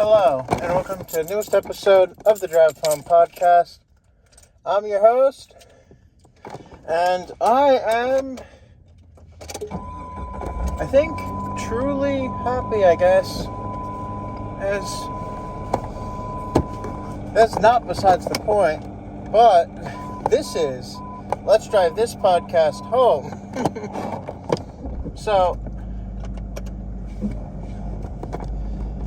Hello, and welcome to the newest episode of the Drive Home Podcast. I'm your host, and I am, truly happy, I guess. That's not besides the point, but this is Let's Drive This Podcast Home. So,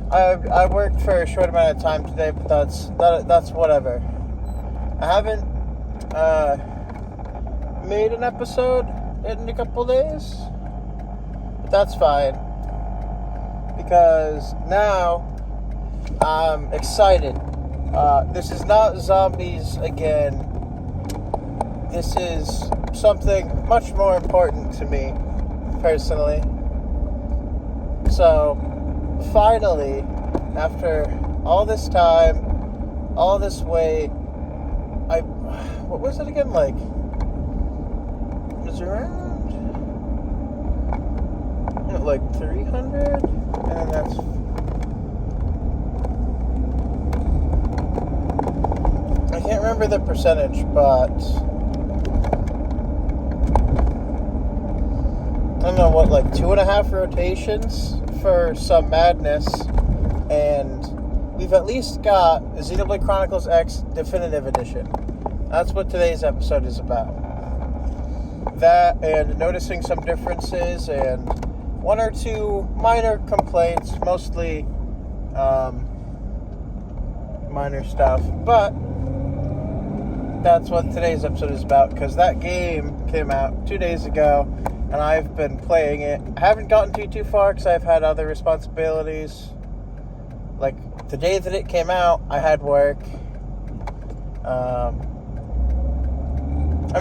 I worked for a short amount of time today, but that's whatever. I haven't made an episode in a couple days, but that's fine because now I'm excited. This is not zombies again. This is something much more important to me personally. So, finally, after all this time, all this wait, what was it again, like, it was around, like 300, and that's, I can't remember the percentage, but, I don't know what, like 2.5 rotations for some madness, and we've at least got Xenoblade Chronicles X Definitive Edition. That's what today's episode is about. That and noticing some differences and one or two minor complaints, mostly minor stuff, but that's what today's episode is about, because that game came out 2 days ago and I've been playing it. I haven't gotten too far because I've had other responsibilities. Like, the day that it came out, I had work.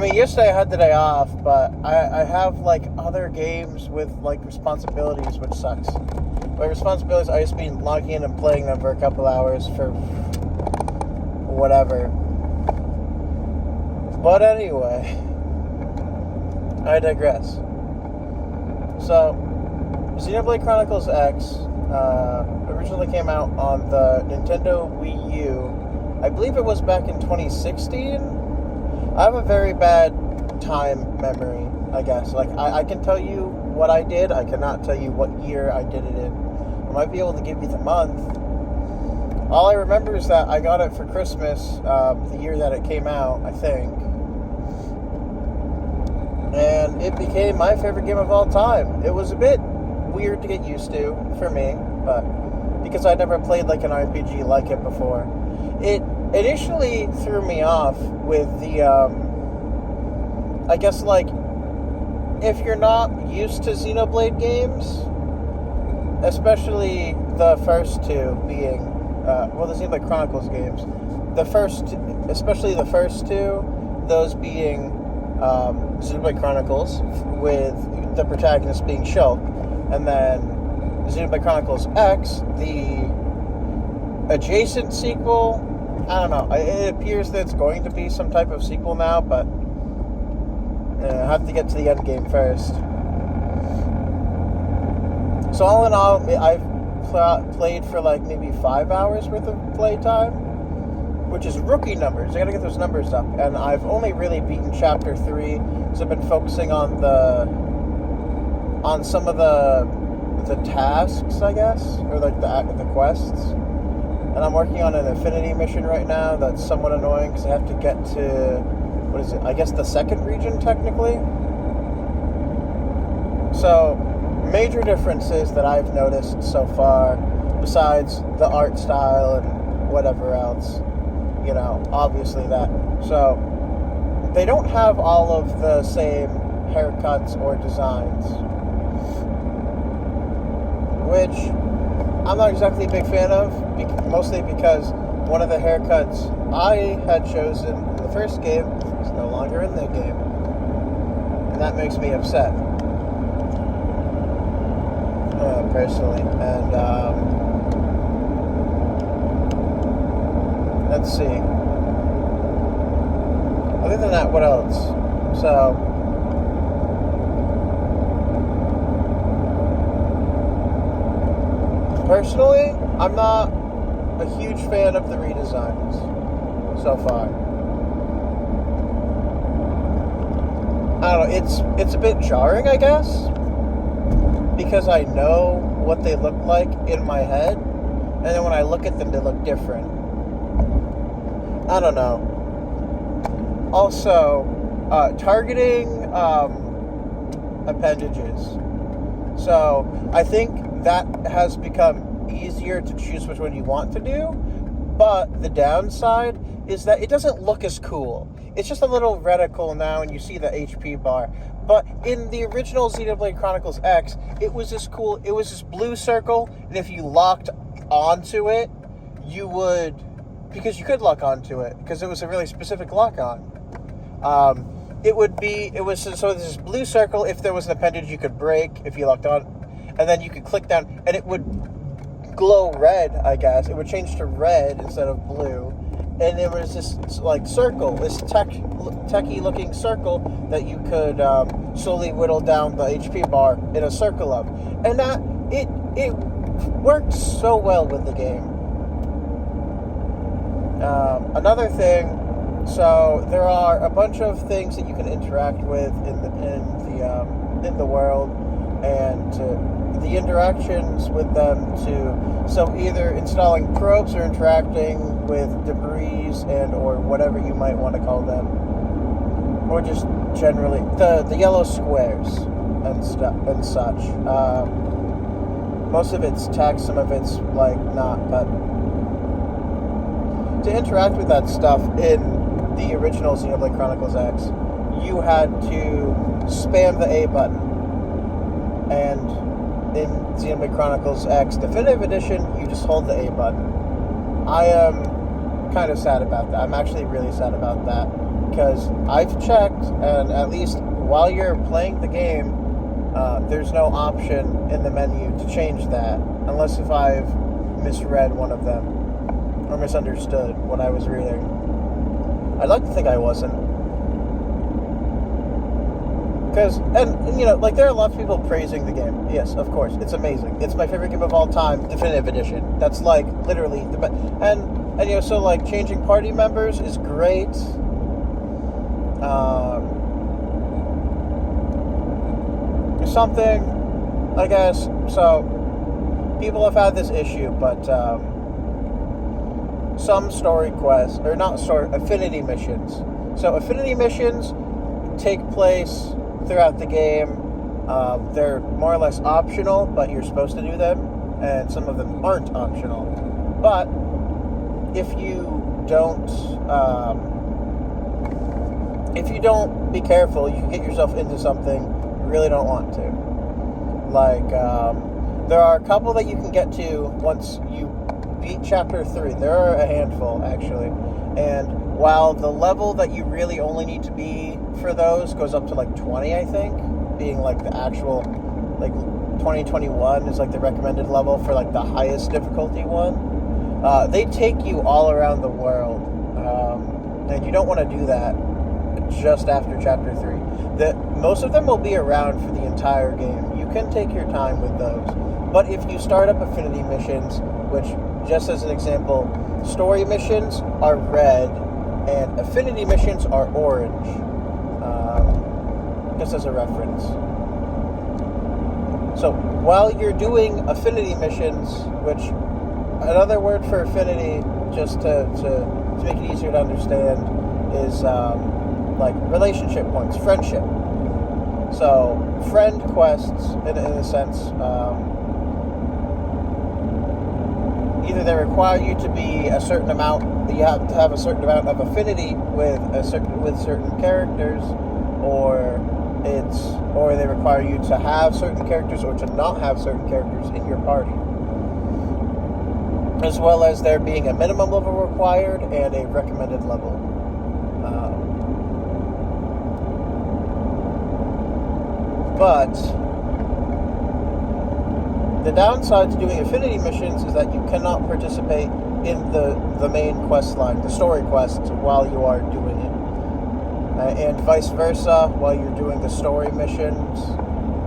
Yesterday I had the day off, but I have, like, other games with, like, responsibilities, which sucks. My responsibilities, I just been logging in and playing them for a couple hours for whatever. But anyway, I digress. So, Xenoblade Chronicles X originally came out on the Nintendo Wii U. I believe it was back in 2016. I have a very bad time memory, I guess. Like, I can tell you what I did. I cannot tell you what year I did it in. I might be able to give you the month. All I remember is that I got it for Christmas the year that it came out, I think. And it became my favorite game of all time. It was a bit weird to get used to for me, but because I'd never played like an RPG like it before. It initially threw me off with the, I guess, like, if you're not used to Xenoblade games, especially the first two being, the Xenoblade Chronicles games, especially the first two, those being Xenoblade Chronicles, with the protagonist being Shulk, and then Xenoblade Chronicles X, the adjacent sequel. I don't know. It appears that it's going to be some type of sequel now, but I have to get to the end game first. So all in all, I've played for like maybe 5 hours worth of playtime, which is rookie numbers. I gotta get those numbers up. And I've only really beaten Chapter 3, so I've been focusing on some of the tasks, I guess, or like the quests. And I'm working on an Infinity mission right now that's somewhat annoying because I have to get to, what is it, I guess the second region technically. So, major differences that I've noticed so far, besides the art style and whatever else. You know, obviously that. So, they don't have all of the same haircuts or designs, which I'm not exactly a big fan of, mostly because one of the haircuts I had chosen in the first game is no longer in the game, and that makes me upset, personally. And let's see. Other than that, what else? So, personally, I'm not a huge fan of the redesigns so far. I don't know, it's a bit jarring, I guess, because I know what they look like in my head, and then when I look at them, they look different. I don't know. Also, targeting appendages. So, I think that has become easier to choose which one you want to do, but the downside is that it doesn't look as cool. It's just a little reticle now, and you see the HP bar. But in the original Xenoblade Chronicles X, it was this cool, it was this blue circle, and if you locked onto it, you would, because you could lock onto it, because it was a really specific lock-on. It was this blue circle, if there was an appendage you could break, if you locked on, and then you could click down, and it would glow red, I guess. It would change to red instead of blue. And there was this like circle, this techie looking circle that you could slowly whittle down the HP bar in a circle of, and that it worked so well with the game. Another thing, so there are a bunch of things that you can interact with in the world, and the interactions with them so either installing probes or interacting with debris and or whatever you might want to call them, or just generally the yellow squares and such. Most of it's text, some of it's like not, but to interact with that stuff in the original Xenoblade Chronicles X, you had to spam the A button, and in Xenoblade Chronicles X Definitive Edition, you just hold the A button. I am kind of sad about that. I'm actually really sad about that, because I've checked, and at least while you're playing the game, there's no option in the menu to change that, unless if I've misread one of them, or misunderstood what I was reading. I'd like to think I wasn't. Because, and you know, like, there are a lot of people praising the game. Yes, of course, it's amazing. It's my favorite game of all time, Definitive Edition. That's, like, literally the best. And, you know, so, like, changing party members is great. Something, I guess, so, people have had this issue, but, some story quests, or not story, affinity missions. So, affinity missions take place throughout the game. They're more or less optional, but you're supposed to do them, and some of them aren't optional. But if you don't be careful, you can get yourself into something you really don't want to. Like, there are a couple that you can get to once you beat Chapter 3. There are a handful, actually. And while the level that you really only need to be for those goes up to like 20, I think, being like the actual, like 2021 is like the recommended level for like the highest difficulty one. They take you all around the world, and you don't want to do that just after Chapter 3. Most of them will be around for the entire game. You can take your time with those. But if you start up affinity missions, which, just as an example, story missions are red, and affinity missions are orange, just as a reference. So, while you're doing affinity missions, which, another word for affinity, just to make it easier to understand, is, like, relationship points, friendship. So, friend quests, in a sense, either they require you to be a certain amount, you have to have a certain amount of affinity with certain characters, or they require you to have certain characters or to not have certain characters in your party. As well as there being a minimum level required and a recommended level. But the downside to doing affinity missions is that you cannot participate in the main quest line, the story quests, while you are doing it. And vice versa, while you're doing the story missions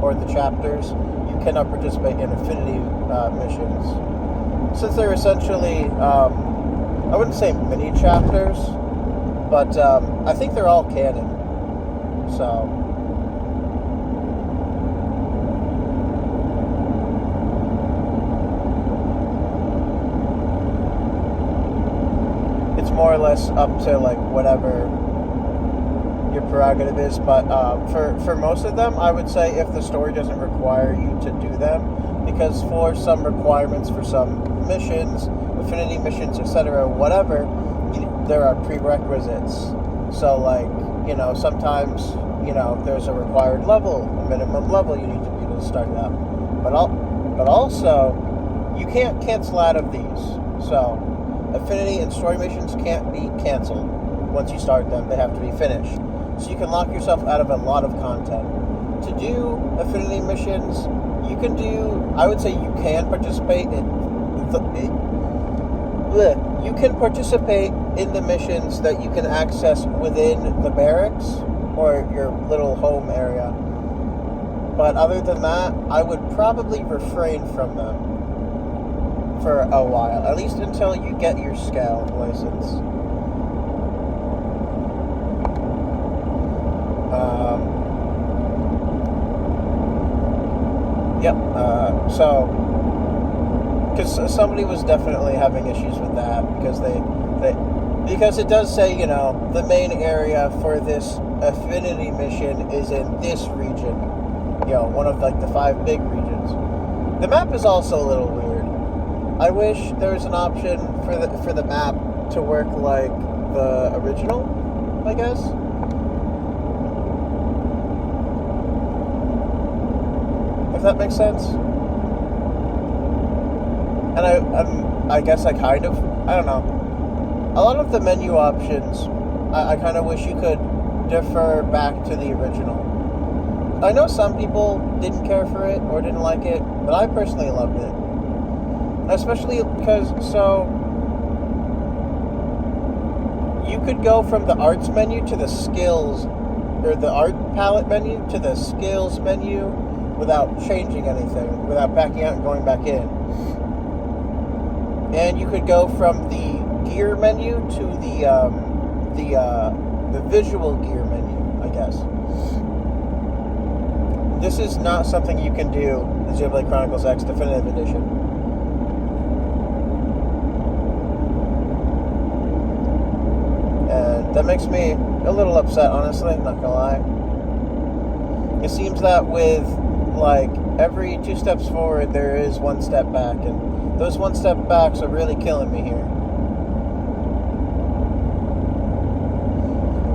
or the chapters, you cannot participate in affinity missions. since they're essentially, I wouldn't say mini chapters, but I think they're all canon. So it's more or less up to like whatever your prerogative is, but for most of them, I would say if the story doesn't require you to do them, because for some requirements, for some missions, affinity missions, etc., whatever, there are prerequisites. So like, sometimes, there's a required level, a minimum level you need to be able to start it out. But also, you can't cancel out of these. So affinity and story missions can't be canceled once you start them. They have to be finished. So you can lock yourself out of a lot of content. To do affinity missions, I would say you can participate you can participate in the missions that you can access within the barracks or your little home area. But other than that, I would probably refrain from them for a while, at least until you get your scout license. Because somebody was definitely having issues with that, because it does say, the main area for this affinity mission is in this region, one of like the 5 big regions. The map is also a little weird. I wish there was an option for the map to work like the original, I guess. If that makes sense. And I guess I don't know. A lot of the menu options, I kind of wish you could defer back to the original. I know some people didn't care for it or didn't like it, but I personally loved it. Especially because, you could go from the arts menu to the skills, or the art palette menu to the skills menu without changing anything, without backing out and going back in. And you could go from the gear menu to the visual gear menu, I guess. This is not something you can do in Xenoblade Chronicles X Definitive Edition. And that makes me a little upset, honestly, not gonna lie. It seems that with, like, every 2 steps forward, there is 1 step back, and those 1 step backs are really killing me here.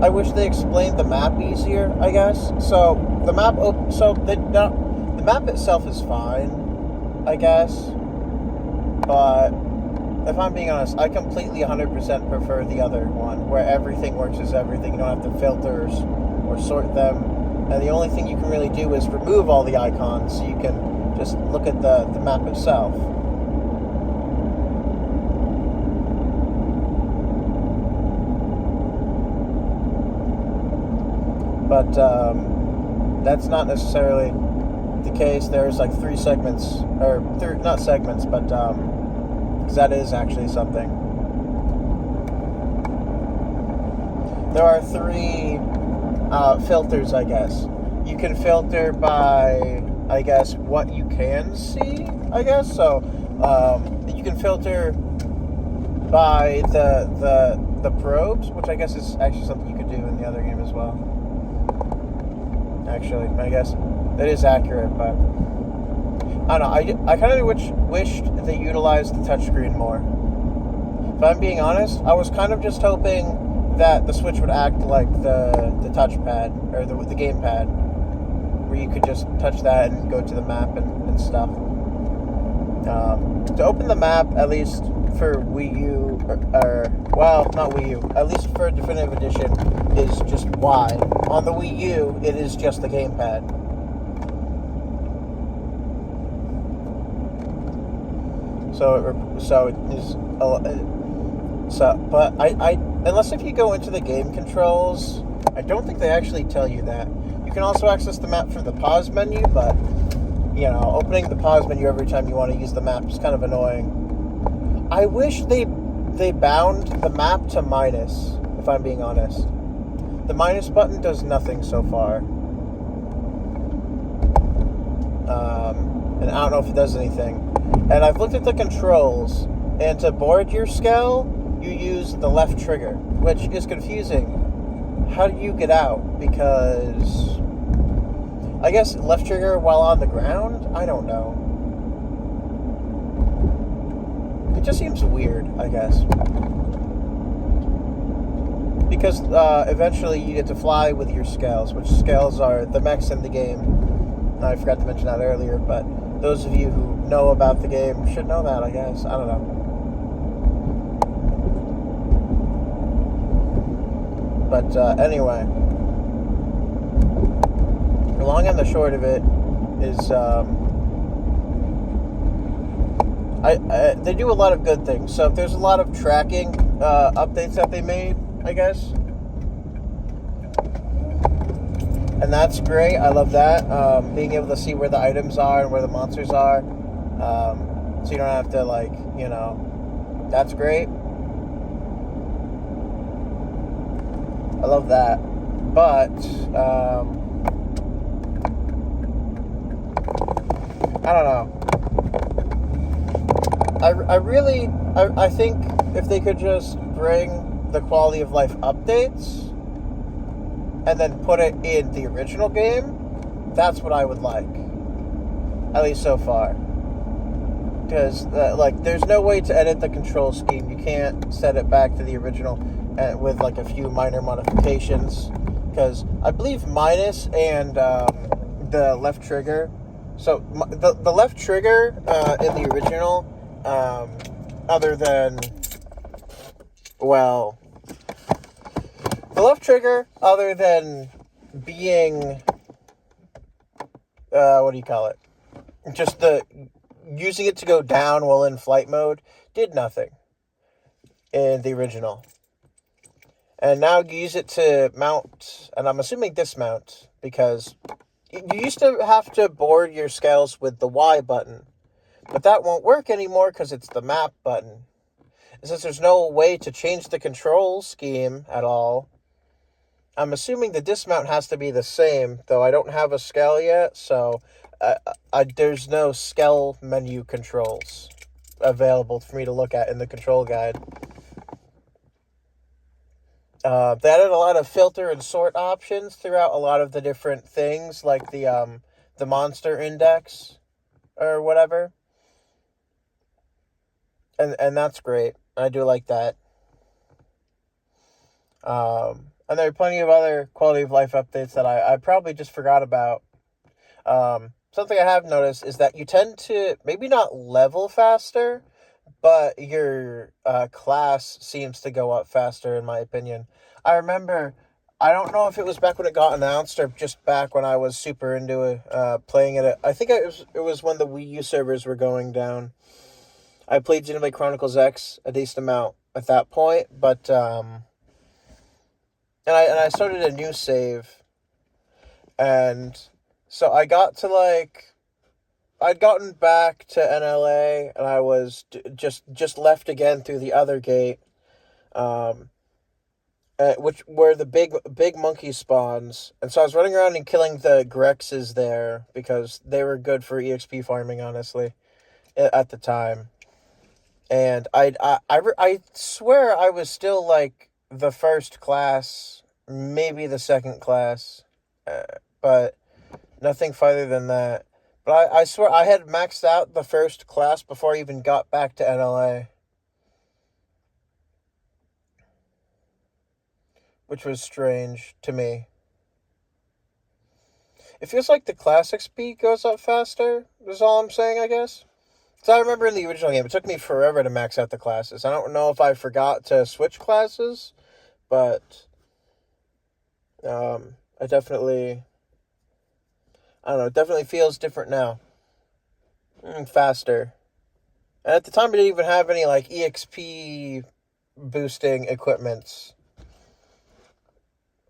I wish they explained the map easier, I guess. So the map itself is fine, I guess. But if I'm being honest, I completely 100% prefer the other one, where everything works as everything. You don't have to filter or sort them, and the only thing you can really do is remove all the icons, so you can just look at the map itself. But that's not necessarily the case. There's like 3 segments, or not segments, but because that is actually something. There are 3 filters, I guess. You can filter by, I guess, what you can see, I guess. So you can filter by the probes, which I guess is actually something you could do in the other game as well. Actually, I guess that is accurate, but I don't know. I kind of wished they utilized the touchscreen more. If I'm being honest, I was kind of just hoping that the Switch would act like the touchpad, or the gamepad, where you could just touch that and go to the map and stuff. To open the map, at least for Wii U, well, not Wii U, at least for Definitive Edition, is just Y. On the Wii U, it is just the gamepad. But I unless if you go into the game controls, I don't think they actually tell you that. You can also access the map from the pause menu, but opening the pause menu every time you want to use the map is kind of annoying. I wish they bound the map to minus, if I'm being honest. The minus button does nothing so far. And I don't know if it does anything. And I've looked at the controls, and to board your Skell, you use the left trigger, which is confusing. How do you get out? Because I guess left trigger while on the ground? I don't know. It just seems weird, I guess. Because eventually you get to fly with your Skells, which Skells are the mechs in the game. I forgot to mention that earlier, but those of you who know about the game should know that, I guess. I don't know. But anyway, the long and the short of it is they do a lot of good things. So there's a lot of tracking updates that they made, I guess. And that's great. I love that. Being able to see where the items are and where the monsters are. So you don't have to, like, you know, that's great. I love that. But, I don't know. I think if they could just bring the quality of life updates and then put it in the original game, that's what I would like. At least so far. Because, there's no way to edit the control scheme. You can't set it back to the original with, like, a few minor modifications. Because I believe minus and the left trigger... So, the left trigger in the original, other than... Well... The left trigger, other than being, what do you call it? Just using it to go down while in flight mode, did nothing in the original. And now you use it to mount, and I'm assuming dismount, because you used to have to board your Skells with the Y button, but that won't work anymore because it's the map button. And since there's no way to change the control scheme at all, I'm assuming the dismount has to be the same, though I don't have a Skell yet, so there's no Skell menu controls available for me to look at in the control guide. They added a lot of filter and sort options throughout a lot of the different things, like the monster index or whatever. And that's great. I do like that. And there are plenty of other quality of life updates that I probably just forgot about. Something I have noticed is that you tend to maybe not level faster, but your class seems to go up faster, in my opinion. I remember, I don't know if it was back when it got announced or just back when I was super into playing it. I think it was when the Wii U servers were going down. I played Xenoblade Chronicles X a decent amount at that point, but and I started a new save, and so I got to, like, I'd gotten back to NLA, and I was just left again through the other gate, where the big monkey spawns, and so I was running around and killing the Grexes there, because they were good for EXP farming, honestly, at the time, and I swear I was still, like, the first class, maybe the second class, but nothing farther than that. But I swear I had maxed out the first class before I even got back to NLA. Which was strange to me. It feels like the classic speed goes up faster, is all I'm saying, I guess. So I remember in the original game, it took me forever to max out the classes. I don't know if I forgot to switch classes, but I definitely, I don't know, it definitely feels different now. Faster. And at the time, I didn't even have any, like, EXP boosting equipments.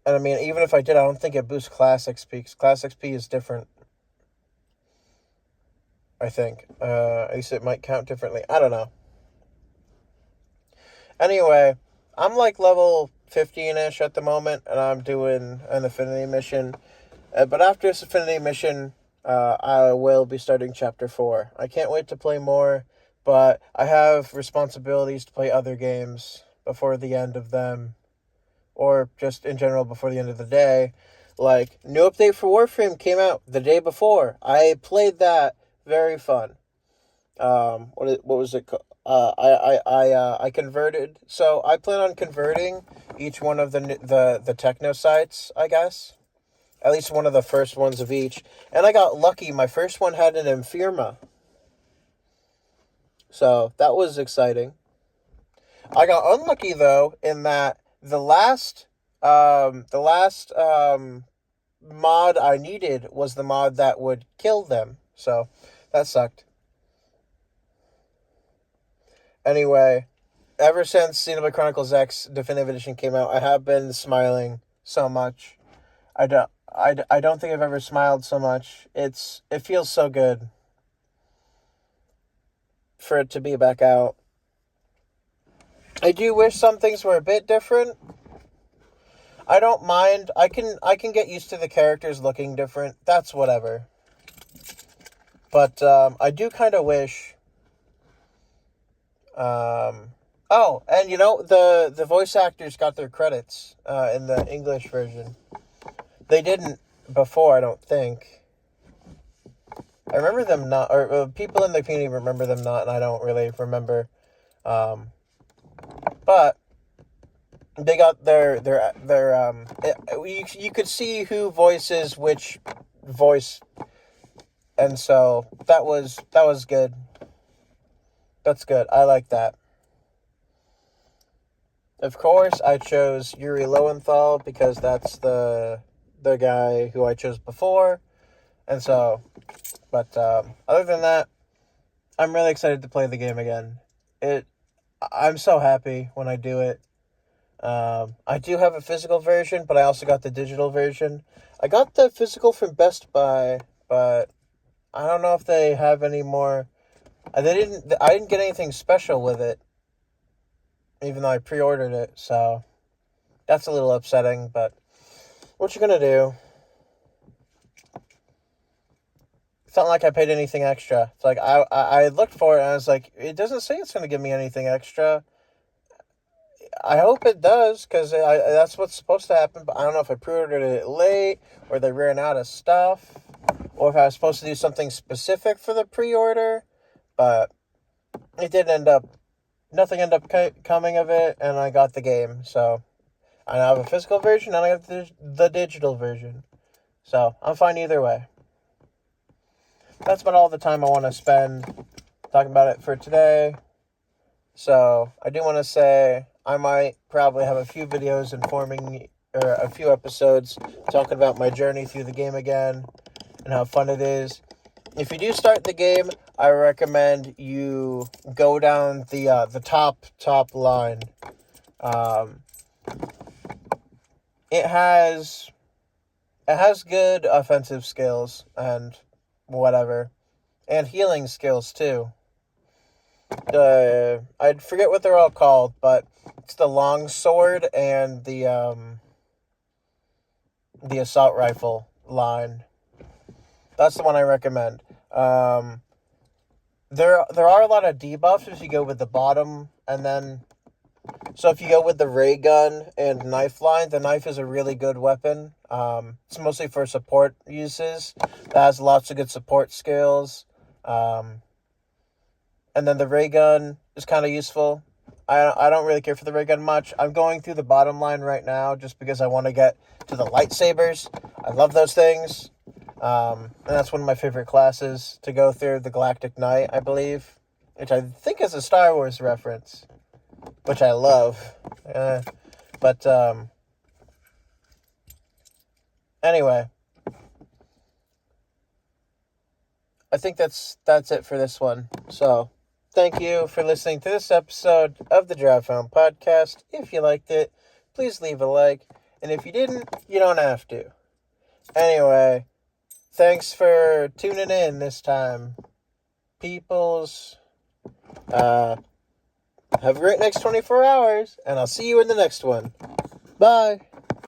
And I mean, even if I did, I don't think it boosts Class XP, because Class XP is different. I think. At least it might count differently. I don't know. Anyway, I'm like level 15-ish at the moment, and I'm doing an affinity mission. But after this affinity mission, I will be starting chapter 4. I can't wait to play more, but I have responsibilities to play other games before the end of them, or just in general before the end of the day. Like, new update for Warframe came out the day before. I played that. Very fun. What was it called? I converted. So I plan on converting each one of the techno sites, I guess. At least one of the first ones of each. And I got lucky. My first one had an Infirma. So that was exciting. I got unlucky though in that the last mod I needed was the mod that would kill them. So that sucked. Anyway, ever since Xenoblade Chronicles X Definitive Edition came out, I have been smiling so much. I don't think I've ever smiled so much. It feels so good for it to be back out. I do wish some things were a bit different. I don't mind. I can get used to the characters looking different. That's whatever. But I do kind of wish. Oh, and the voice actors got their credits in the English version. They didn't before, I don't think. I remember them not, or people in the community remember them not, and I don't really remember. But they got you could see who voices which voice, and so that was good. That's good. I like that. Of course, I chose Yuri Lowenthal because that's the guy who I chose before, and so. But other than that, I'm really excited to play the game again. I'm so happy when I do it. I do have a physical version, but I also got the digital version. I got the physical from Best Buy, but I don't know if they have any more. I didn't get anything special with it, even though I pre-ordered it. So that's a little upsetting. But what you gonna do? It's not like I paid anything extra. It's like I looked for it and I was like, it doesn't say it's gonna give me anything extra. I hope it does, because that's what's supposed to happen, but I don't know if I pre-ordered it late, or they ran out of stuff, or if I was supposed to do something specific for the pre-order, but it didn't end up, nothing ended up coming of it, and I got the game, so I now have a physical version, and I have the digital version, so I'm fine either way. That's about all the time I want to spend talking about it for today. So I do want to say I might probably have a few videos or a few episodes talking about my journey through the game again and how fun it is. If you do start the game, I recommend you go down the top line. It has good offensive skills and whatever, and healing skills too. I forget what they're all called, but it's the long sword and the assault rifle line. That's the one I recommend. There are a lot of debuffs if you go with the bottom, and then so if you go with the ray gun and knife line, the knife is a really good weapon. It's mostly for support uses. It has lots of good support skills. And then the ray gun is kind of useful. I don't really care for the ray gun much. I'm going through the bottom line right now just because I want to get to the lightsabers. I love those things. And that's one of my favorite classes to go through, the Galactic Knight, I believe. Which I think is a Star Wars reference. Which I love. But anyway. I think that's it for this one. So thank you for listening to this episode of the Drive Home Podcast. If you liked it, please leave a like. And if you didn't, you don't have to. Anyway, thanks for tuning in this time. Peoples. Have a great next 24 hours, and I'll see you in the next one. Bye.